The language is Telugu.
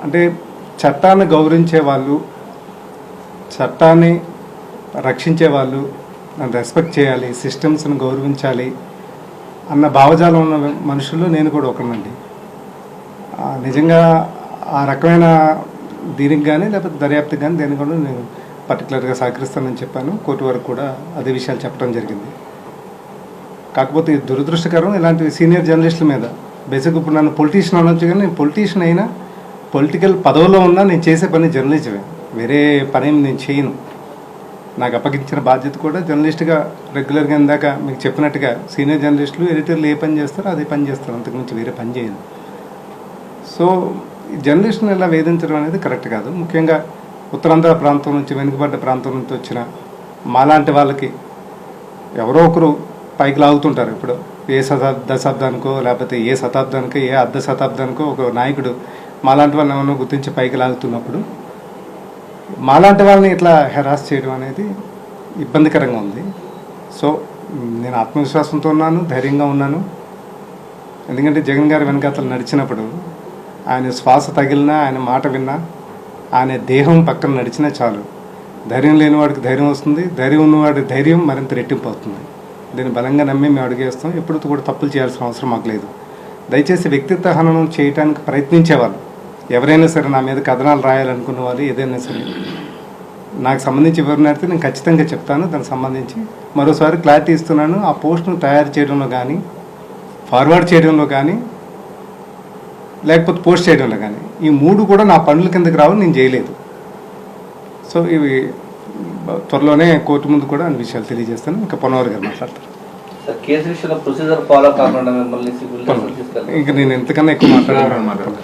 అంటే చట్టాన్ని గౌరవించే వాళ్ళు, చట్టాన్ని రక్షించే వాళ్ళు, నన్ను రెస్పెక్ట్ చేయాలి, సిస్టమ్స్ని గౌరవించాలి అన్న భావజాలం ఉన్న మనుషులు నేను కూడా ఒకనండి. నిజంగా ఆ రకమైన దీనికి కానీ లేకపోతే దర్యాప్తుకి కానీ దేనికి కూడా నేను పర్టికులర్గా సహకరిస్తానని చెప్పాను. కోర్టు వరకు కూడా అదే విషయాలు చెప్పడం జరిగింది. కాకపోతే దురదృష్టకరం ఇలాంటి సీనియర్ జర్నలిస్టుల మీద. బేసిక్ ఇప్పుడు నన్ను పొలిటీషియన్ అనొచ్చు, కానీ నేను పొలిటీషియన్ అయినా, పొలిటికల్ పదవిలో ఉన్నా నేను చేసే పని జర్నలిజమే, వేరే పని నేను చేయను. నాకు అప్పగించిన బాధ్యత కూడా జర్నలిస్ట్గా రెగ్యులర్గా ఇందాక మీకు చెప్పినట్టుగా సీనియర్ జర్నలిస్టులు, ఎడిటర్లు ఏ పని చేస్తారో అదే పని చేస్తారు, అంతకుమించి వేరే పని చేయను. సో జర్నలిస్ట్ని ఇలా వేధించడం అనేది కరెక్ట్ కాదు. ముఖ్యంగా ఉత్తరాంధ్ర ప్రాంతం నుంచి, వెనుకబడ్డ ప్రాంతం నుంచి వచ్చిన మాలాంటి వాళ్ళకి ఎవరో ఒకరు పైకి లాగుతుంటారు. ఇప్పుడు ఏ దశాబ్దానికో లేకపోతే ఏ శతాబ్దానికో ఏ అర్ధ శతాబ్దానికో ఒక నాయకుడు మాలాంటి వాళ్ళని ఏమన్నా గుర్తించి పైకి లాగుతున్నప్పుడు మాలాంటి వాళ్ళని ఇట్లా హెరాస్ చేయడం అనేది ఇబ్బందికరంగా ఉంది. సో నేను ఆత్మవిశ్వాసంతో ఉన్నాను, ధైర్యంగా ఉన్నాను. ఎందుకంటే జగన్ గారి వెనకాతలు నడిచినప్పుడు ఆయన శ్వాస తగిలినా, ఆయన మాట విన్నా, ఆయన దేహం పక్కన నడిచినా చాలు. ధైర్యం లేనివాడికి ధైర్యం వస్తుంది, ధైర్యం ఉన్నవాడి ధైర్యం మరింత రెట్టింపు అవుతుంది. దీన్ని బలంగా నమ్మి మేము అడుగేస్తాం. ఎప్పుడు కూడా తప్పులు చేయాల్సిన అవసరం మాకు లేదు. దయచేసి వ్యక్తిత్వ హననం చేయడానికి ప్రయత్నించేవాళ్ళు ఎవరైనా సరే, నా మీద కథనాలు రాయాలనుకున్న వాళ్ళు, ఏదైనా సరే నాకు సంబంధించి వివరణ అడిగితే నేను ఖచ్చితంగా చెప్తాను. దానికి సంబంధించి మరోసారి క్లారిటీ ఇస్తున్నాను. ఆ పోస్టును తయారు చేయడంలో కానీ, ఫార్వర్డ్ చేయడంలో కానీ, లేకపోతే పోస్ట్ చేయడంలో కానీ, ఈ మూడు కూడా నా పనుల కిందకి రావు, నేను చేయలేదు. సో ఇవి త్వరలోనే కోర్టు ముందు కూడా అన్ని విషయాలు తెలియజేస్తాను. ఇంకా పొన్నవారు గారు మాట్లాడతారు. కేసు విషయంలో ప్రొసీజర్ ఫాలో కాకుండా మిమ్మల్ని ఇంకా నేను ఎంతకన్నా ఎక్కువ మాట్లాడాను.